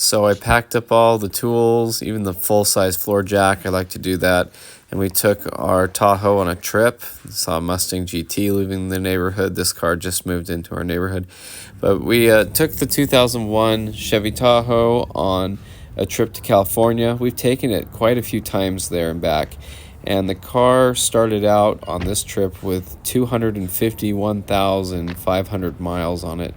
So I packed up all the tools, even the full-size floor jack. I like to do that. And we took our Tahoe on a trip. Saw a Mustang GT leaving the neighborhood. This car just moved into our neighborhood. But we took the 2001 Chevy Tahoe on a trip to California. We've taken it quite a few times there and back. And the car started out on this trip with 251,500 miles on it.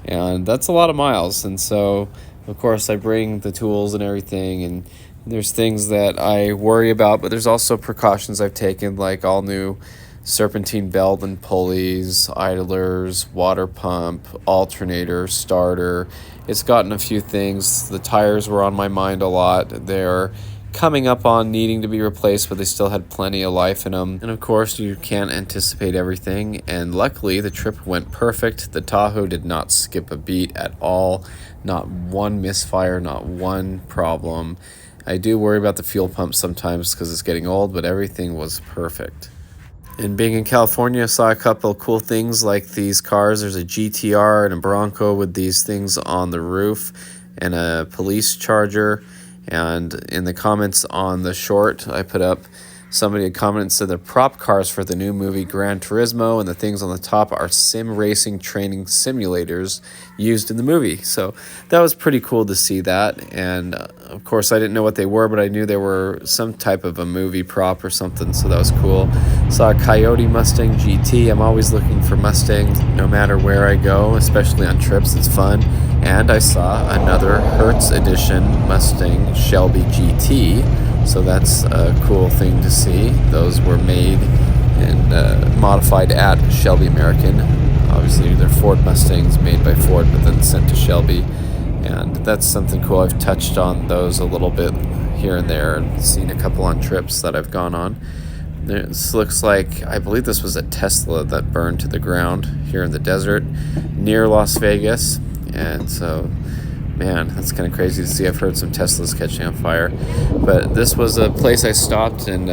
And that's a lot of miles. And so, of course, I bring the tools and everything, and there's things that I worry about, but there's also precautions I've taken, like all new serpentine belt and pulleys, idlers, water pump, alternator, starter. It's gotten a few things. The tires were on my mind a lot. They're coming up on needing to be replaced, but they still had plenty of life in them. And of course, you can't anticipate everything. And luckily, the trip went perfect. The Tahoe did not skip a beat at all. Not one misfire, not one problem. I do worry about the fuel pump sometimes because it's getting old, but everything was perfect. And being in California, I saw a couple of cool things like these cars. There's a GTR and a Bronco with these things on the roof and a police charger. And in the comments on the short, I put up, somebody had commented and said they're prop cars for the new movie Gran Turismo, and the things on the top are sim racing training simulators used in the movie. So that was pretty cool to see that. And of course, I didn't know what they were, but I knew they were some type of a movie prop or something, so that was cool. Saw a Coyote Mustang GT. I'm always looking for Mustangs no matter where I go, especially on trips. It's fun. And I saw another Hertz edition Mustang Shelby GT. So that's a cool thing to see. Those were made and modified at Shelby American. Obviously, they're Ford Mustangs made by Ford, but then sent to Shelby. And that's something cool. I've touched on those a little bit here and there and seen a couple on trips that I've gone on. This looks like, I believe this was a Tesla that burned to the ground here in the desert near Las Vegas. And so, man, that's kind of crazy to see. I've heard some Teslas catching on fire. But this was a place I stopped and,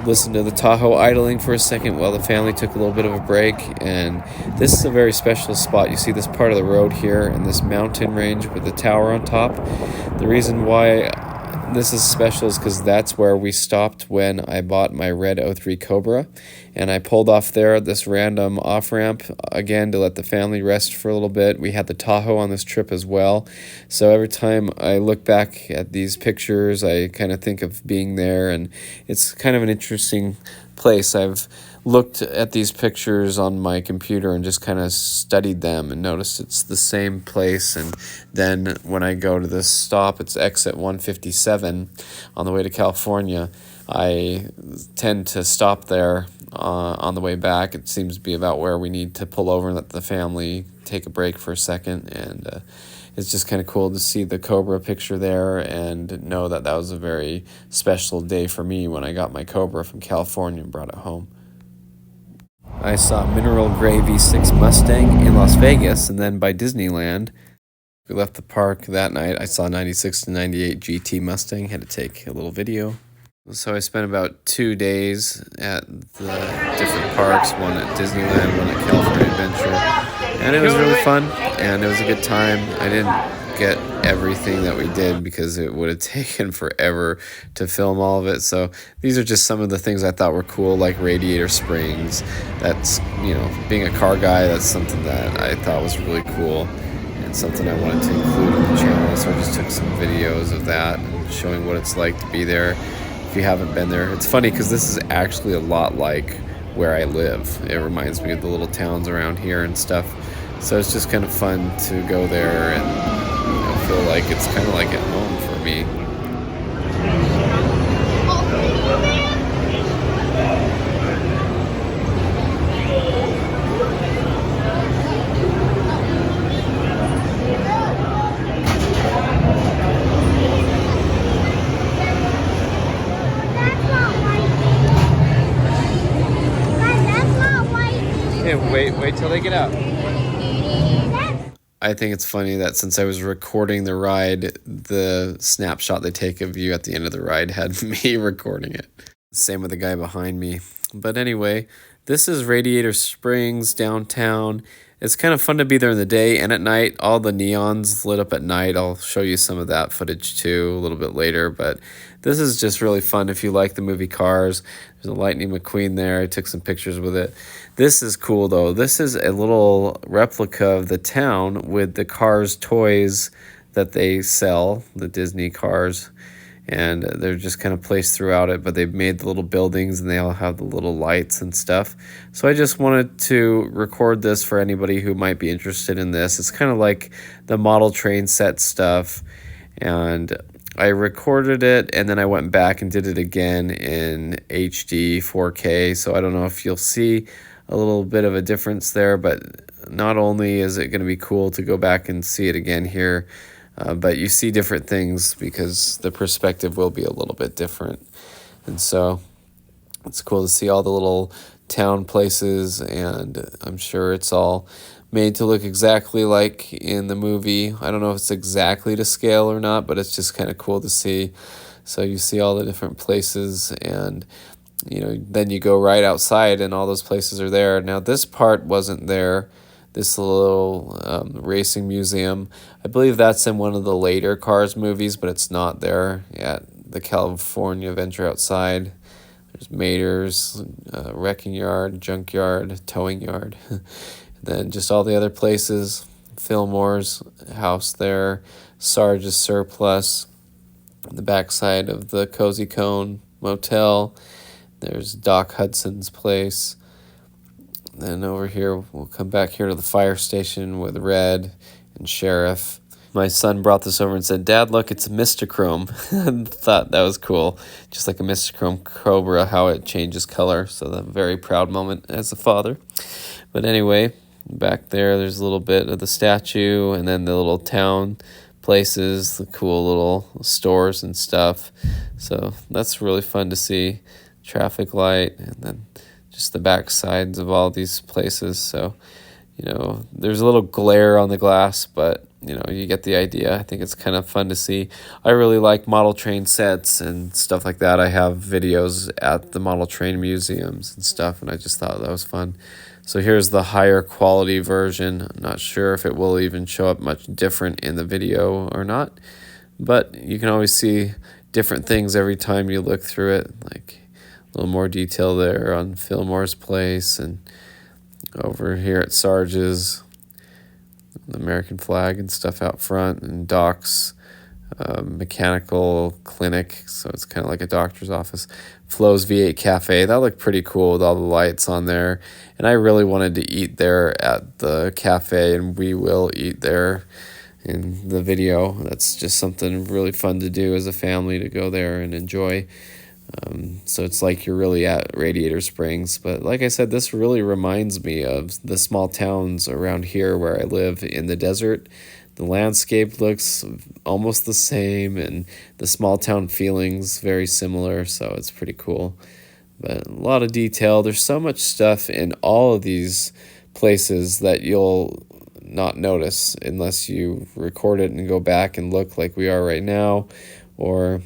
listened to the Tahoe idling for a second while the family took a little bit of a break. And this is a very special spot. You see this part of the road here in this mountain range with the tower on top. The reason why this is special is because that's where we stopped when I bought my red 03 Cobra, and I pulled off there at this random off-ramp again to let the family rest for a little bit. We had the Tahoe on this trip as well, so every time I look back at these pictures, I kind of think of being there, and it's kind of an interesting place. I've looked at these pictures on my computer and just kind of studied them and noticed it's the same place. And then when I go to this stop, it's exit 157 on the way to California. I tend to stop there on the way back. It seems to be about where we need to pull over and let the family take a break for a second. And it's just kind of cool to see the Cobra picture there and know that that was a very special day for me when I got my Cobra from California and brought it home. I saw Mineral Gray V6 Mustang in Las Vegas, and then by Disneyland. We left the park that night. I saw 96 to 98 GT Mustang, had to take a little video. So I spent about 2 days at the different parks, one at Disneyland, one at California Adventure, and it was really fun, and it was a good time. I didn't get everything that we did because it would have taken forever to film all of it. So these are just some of the things I thought were cool, like Radiator Springs. That's, being a car guy, that's something that I thought was really cool and something I wanted to include on the channel. So I just took some videos of that and showing what it's like to be there. If you haven't been there, it's funny because this is actually a lot like where I live. It reminds me of the little towns around here and stuff. So it's just kind of fun to go there and feel like it's kind of like at home for me. Wait till they get out. I think it's funny that since I was recording the ride, the snapshot they take of you at the end of the ride had me recording it. Same with the guy behind me. But anyway, this is Radiator Springs downtown. It's kind of fun to be there in the day and at night. All the neons lit up at night. I'll show you some of that footage too a little bit later. But this is just really fun if you like the movie Cars. There's a Lightning McQueen there. I took some pictures with it. This is cool though. This is a little replica of the town with the Cars toys that they sell, the Disney Cars. And they're just kind of placed throughout it, but they've made the little buildings and they all have the little lights and stuff. So I just wanted to record this for anybody who might be interested in this. It's kind of like the model train set stuff, and I recorded it and then I went back and did it again in HD 4K. So I don't know if you'll see a little bit of a difference there, but not only is it going to be cool to go back and see it again here, but you see different things because the perspective will be a little bit different. And so it's cool to see all the little town places, and I'm sure it's all made to look exactly like in the movie. I don't know if it's exactly to scale or not, but it's just kind of cool to see. So you see all the different places, and then you go right outside and all those places are there. Now this part wasn't there, this little racing museum. I believe that's in one of the later Cars movies, but it's not there at the California Adventure Outside. There's Mater's, wrecking yard, junkyard, towing yard. And then just all the other places. Fillmore's house there, Sarge's Surplus, the backside of the Cozy Cone Motel. There's Doc Hudson's place. Then over here, we'll come back here to the fire station with Red and Sheriff. My son brought this over and said, "Dad, look, it's a Mistachrome." I thought that was cool. Just like a Mistachrome Cobra, how it changes color. So a very proud moment as a father. But anyway, back there's a little bit of the statue, and then the little town places, the cool little stores and stuff. So that's really fun to see. Traffic light, and then just the back sides of all these places. So, there's a little glare on the glass, but, you get the idea. I think it's kind of fun to see. I really like model train sets and stuff like that. I have videos at the model train museums and stuff, and I just thought that was fun. So here's the higher quality version. I'm not sure if it will even show up much different in the video or not, but you can always see different things every time you look through it, like a little more detail there on Fillmore's place, and over here at Sarge's, the American flag and stuff out front, and Doc's mechanical clinic, so it's kind of like a doctor's office. Flo's V8 Cafe, that looked pretty cool with all the lights on there, and I really wanted to eat there at the cafe, and we will eat there in the video. That's just something really fun to do as a family, to go there and enjoy. So it's like you're really at Radiator Springs. But like I said, this really reminds me of the small towns around here where I live in the desert. The landscape looks almost the same, and the small town feeling's very similar, so it's pretty cool. But a lot of detail. There's so much stuff in all of these places that you'll not notice unless you record it and go back and look like we are right now, or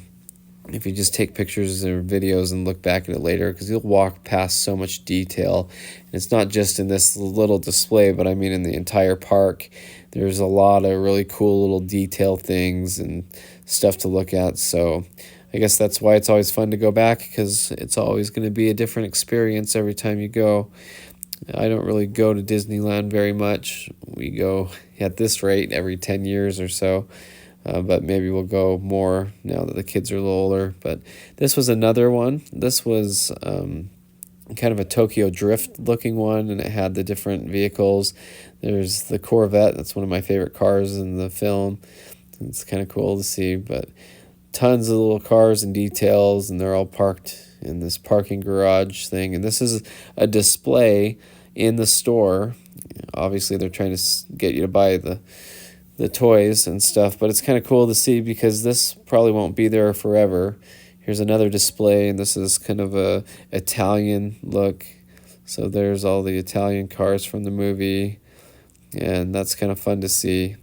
if you just take pictures or videos and look back at it later, because you'll walk past so much detail. And it's not just in this little display, but I mean in the entire park. There's a lot of really cool little detail things and stuff to look at. So I guess that's why it's always fun to go back, because it's always going to be a different experience every time you go. I don't really go to Disneyland very much. We go at this rate every 10 years or so. But maybe we'll go more now that the kids are a little older. But this was another one. This was kind of a Tokyo Drift looking one, and it had the different vehicles. There's the Corvette. That's one of my favorite cars in the film. It's kind of cool to see, but tons of little cars and details, and they're all parked in this parking garage thing. And this is a display in the store. Obviously, they're trying to get you to buy the toys and stuff, but it's kind of cool to see because this probably won't be there forever. Here's another display, and this is kind of a Italian look. So there's all the Italian cars from the movie, and that's kind of fun to see.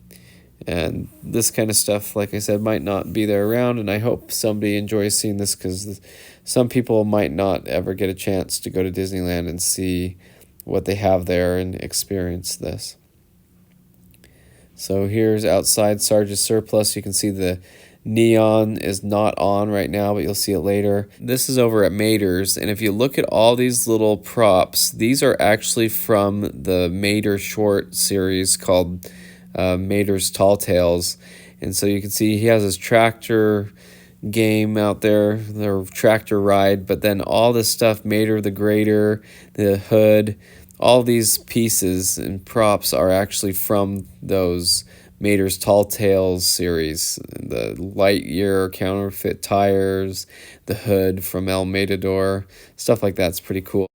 And this kind of stuff, like I said, might not be there around, and I hope somebody enjoys seeing this, because some people might not ever get a chance to go to Disneyland and see what they have there and experience this. So here's outside Sarge's surplus. You can see the neon is not on right now, but you'll see it later. This is over at Mater's, and if you look at all these little props, these are actually from the Mater short series called Mater's Tall Tales. And so you can see he has his tractor game out there, their tractor ride, but then all this stuff, Mater the grader, the hood, all these pieces and props are actually from those Mater's Tall Tales series. The Lightyear counterfeit tires, the hood from El Matador, stuff like that's pretty cool.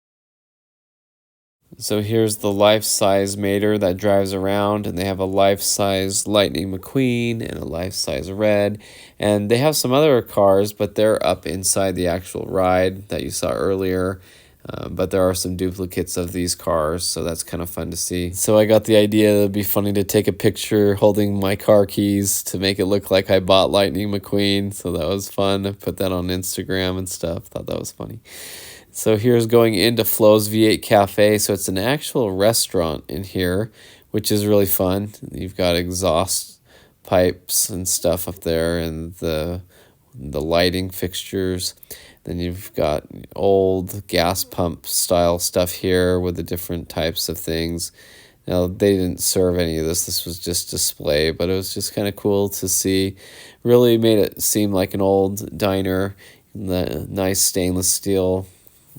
So here's the life-size Mater that drives around, and they have a life-size Lightning McQueen and a life-size Red, and they have some other cars, but they're up inside the actual ride that you saw earlier. But there are some duplicates of these cars, so that's kind of fun to see. So I got the idea it'd be funny to take a picture holding my car keys to make it look like I bought Lightning McQueen, so that was fun. I put that on Instagram and stuff. Thought that was funny. So here's going into Flo's V8 Cafe. So it's an actual restaurant in here, which is really fun. You've got exhaust pipes and stuff up there, and the lighting fixtures. Then you've got old gas pump style stuff here with the different types of things. Now, they didn't serve any of this. This was just display, but it was just kind of cool to see. Really made it seem like an old diner. The nice stainless steel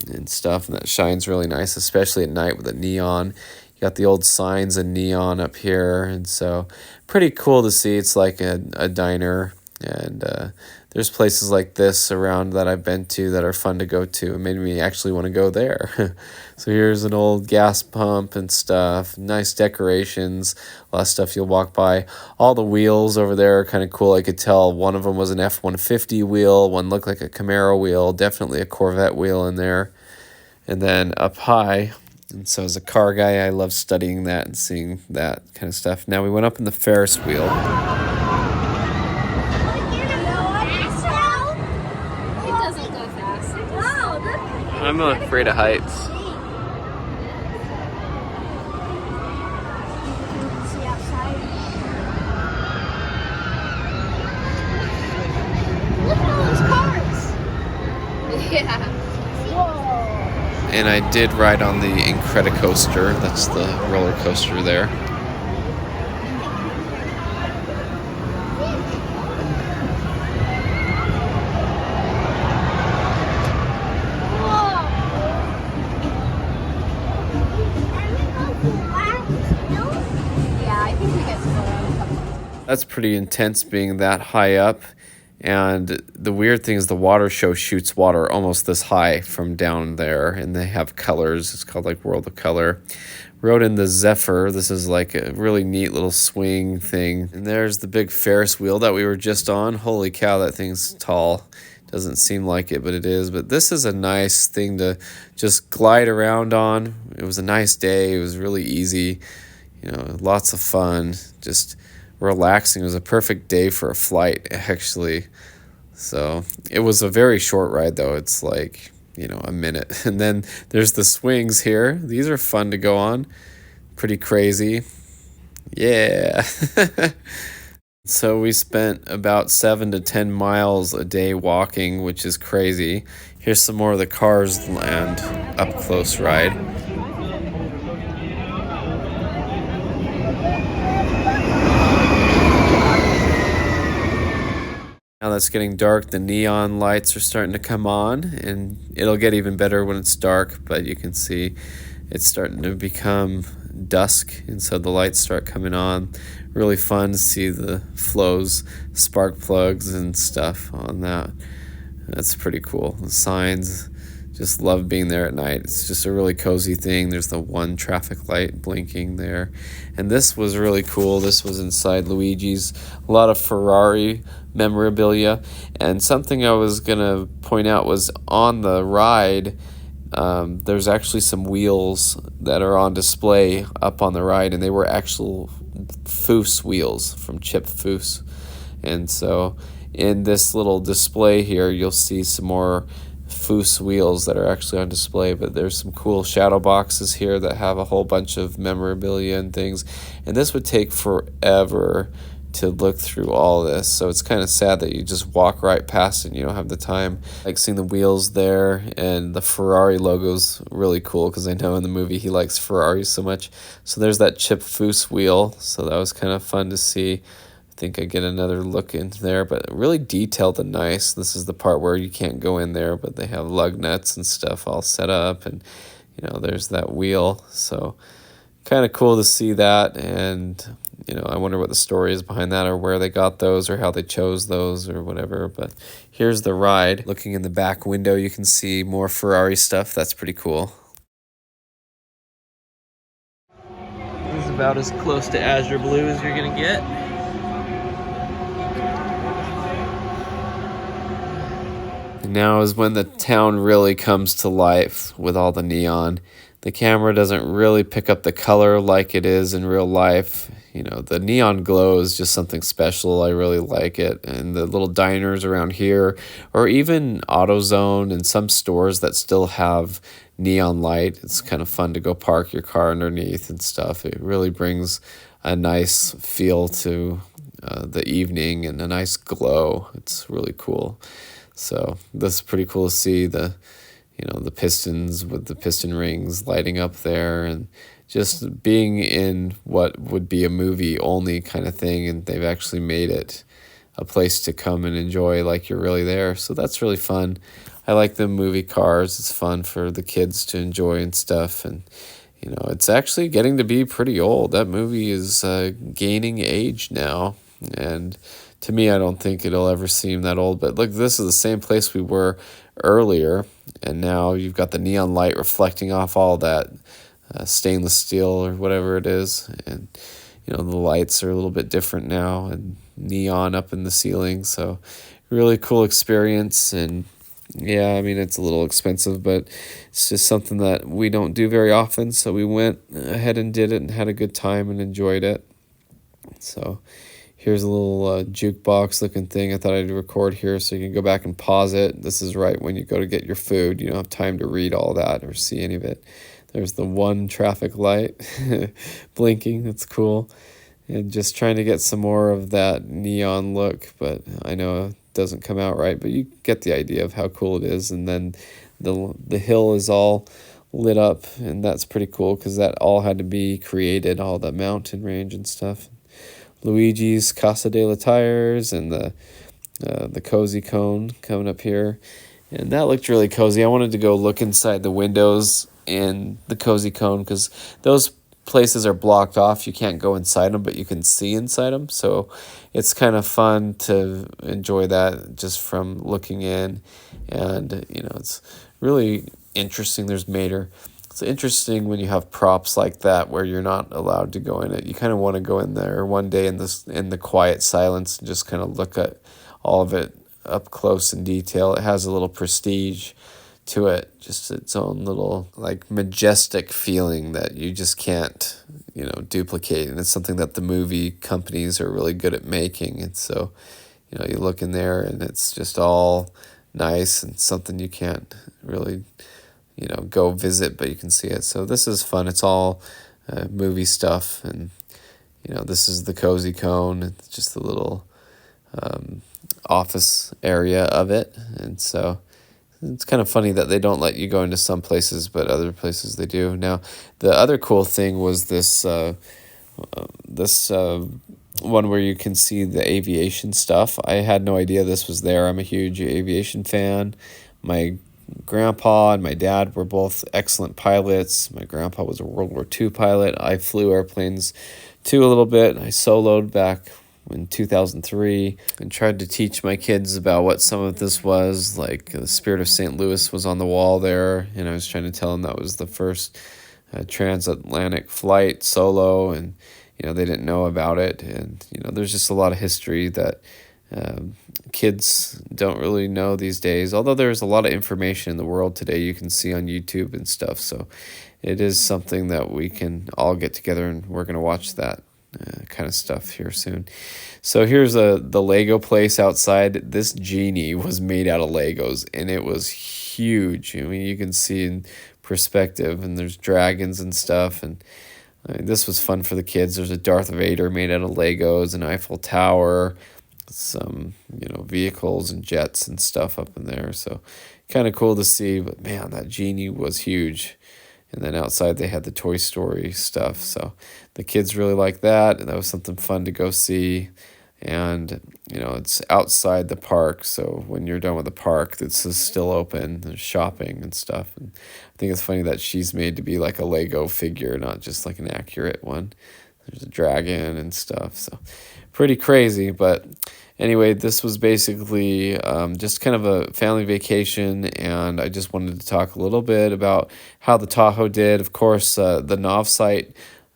and stuff, and that shines really nice, especially at night with the neon. You got the old signs and neon up here, and so pretty cool to see. It's like a diner, and there's places like this around that I've been to that are fun to go to. It made me actually want to go there. So here's an old gas pump and stuff. Nice decorations. A lot of stuff you'll walk by. All the wheels over there are kind of cool. I could tell one of them was an F-150 wheel. One looked like a Camaro wheel. Definitely a Corvette wheel in there. And then up high, and so as a car guy, I love studying that and seeing that kind of stuff. Now we went up in the Ferris wheel. I'm afraid of heights. Look at all those cars. Yeah. Whoa. And I did ride on the Incredicoaster. That's the roller coaster there. That's pretty intense being that high up. And the weird thing is the water show shoots water almost this high from down there, and they have colors. It's called like World of Color. Rode in the Zephyr. This is like a really neat little swing thing. And there's the big Ferris wheel that we were just on. Holy cow, that thing's tall. Doesn't seem like it, but it is. But this is a nice thing to just glide around on. It was a nice day. It was really easy. You know, lots of fun. Just relaxing. It was a perfect day for a flight, actually. So it was a very short ride, though. It's like, you know, a minute. And then there's the swings here. These are fun to go on. Pretty crazy. Yeah. So we spent about 7 to 10 miles a day walking, which is crazy. Here's some more of the Cars Land up close ride. Now that's getting dark, the neon lights are starting to come on, and it'll get even better when it's dark, but you can see it's starting to become dusk, and so the lights start coming on. Really fun to see the Flo's spark plugs and stuff on that. That's pretty cool. The signs, just love being there at night. It's just a really cozy thing. There's the one traffic light blinking there. And this was really cool. This was inside Luigi's. A lot of Ferrari memorabilia. And something I was going to point out was on the ride, there's actually some wheels that are on display up on the ride, and they were actual Foose wheels from Chip Foose. And so in this little display here, you'll see some more foose wheels that are actually on display, but there's some cool shadow boxes here that have a whole bunch of memorabilia and things, and this would take forever to look through all this, so it's kind of sad that you just walk right past it and you don't have the time. Like seeing the wheels there, and the Ferrari logo's really cool because I know in the movie he likes Ferraris so much. So there's that chip foose wheel, so that was kind of fun to see. I think I get another look in there, but really detailed and nice. This is the part where you can't go in there, but they have lug nuts and stuff all set up, and there's that wheel, so kind of cool to see that. And I wonder what the story is behind that, or where they got those, or how they chose those, or whatever. But here's the ride. Looking in the back window, you can see more Ferrari stuff. That's pretty cool. This is about as close to Azure Blue as you're gonna get. Now is when the town really comes to life with all the neon. The camera doesn't really pick up the color like it is in real life. The neon glow is just something special. I really like it. And the little diners around here, or even AutoZone and some stores that still have neon light, it's kind of fun to go park your car underneath and stuff. It really brings a nice feel to the evening and a nice glow. It's really cool. So this is pretty cool to see the pistons with the piston rings lighting up there, and just being in what would be a movie only kind of thing, and they've actually made it a place to come and enjoy like you're really there. So that's really fun. I like the movie cars. It's fun for the kids to enjoy and stuff, and it's actually getting to be pretty old. That movie is gaining age now, and to me, I don't think it'll ever seem that old. But look, this is the same place we were earlier, and now you've got the neon light reflecting off all that stainless steel or whatever it is, and the lights are a little bit different now, and neon up in the ceiling. So really cool experience. And yeah, I mean, it's a little expensive, but it's just something that we don't do very often, so we went ahead and did it and had a good time and enjoyed it. So here's a little jukebox looking thing. I thought I'd record here so you can go back and pause it. This is right when you go to get your food. You don't have time to read all that or see any of it. There's the one traffic light blinking. That's cool. And just trying to get some more of that neon look, but I know it doesn't come out right, but you get the idea of how cool it is. And then the hill is all lit up, and that's pretty cool because that all had to be created, all that mountain range and stuff. Luigi's Casa de la Tires and the cozy cone coming up here, and that looked really cozy. I wanted to go look inside the windows in the cozy cone because those places are blocked off. You can't go inside them, but you can see inside them, so it's kind of fun to enjoy that just from looking in. And it's really interesting. There's Mater. It's interesting when you have props like that where you're not allowed to go in it. You kind of want to go in there one day in the quiet silence and just kind of look at all of it up close in detail. It has a little prestige to it, just its own little like majestic feeling that you just can't duplicate. And it's something that the movie companies are really good at making. And so you look in there and it's just all nice and something you can't really go visit, but you can see it. So this is fun. It's all movie stuff, and this is the cozy cone. It's just a little office area of it, and so it's kind of funny that they don't let you go into some places, but other places they do. Now, the other cool thing was this one where you can see the aviation stuff. I had no idea this was there. I'm a huge aviation fan. My grandpa and my dad were both excellent pilots. My grandpa was a World War II pilot. I flew airplanes too a little bit. I soloed back in 2003 and tried to teach my kids about what some of this was. Like the Spirit of St. Louis was on the wall there, and I was trying to tell them that was the first transatlantic flight solo, and they didn't know about it. And there's just a lot of history that kids don't really know these days, although there's a lot of information in the world today you can see on YouTube and stuff. So it is something that we can all get together, and we're going to watch that kind of stuff here soon. So here's the Lego place outside. This genie was made out of Legos, and it was huge. I mean, you can see in perspective, and there's dragons and stuff, and I mean, this was fun for the kids. There's a Darth Vader made out of Legos, an Eiffel Tower, some, vehicles and jets and stuff up in there. So kind of cool to see, but man, that genie was huge. And then outside they had the Toy Story stuff. So the kids really liked that, and that was something fun to go see. And, it's outside the park, so when you're done with the park, this is still open. There's shopping and stuff. And I think it's funny that she's made to be like a Lego figure, not just like an accurate one. There's a dragon and stuff, so pretty crazy. But anyway, this was basically just kind of a family vacation, and I just wanted to talk a little bit about how the Tahoe did. Of course, the Nav site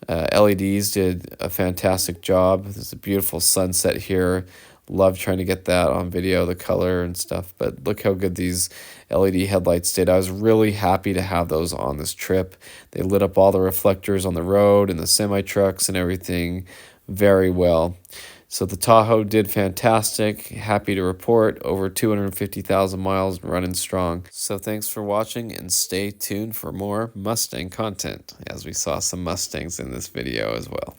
LEDs did a fantastic job. There's a beautiful sunset here. Love trying to get that on video, the color and stuff. But look how good these LED headlights did. I was really happy to have those on this trip. They lit up all the reflectors on the road and the semi-trucks and everything very well. So the Tahoe did fantastic. Happy to report over 250,000 miles running strong. So thanks for watching, and stay tuned for more Mustang content, as we saw some Mustangs in this video as well.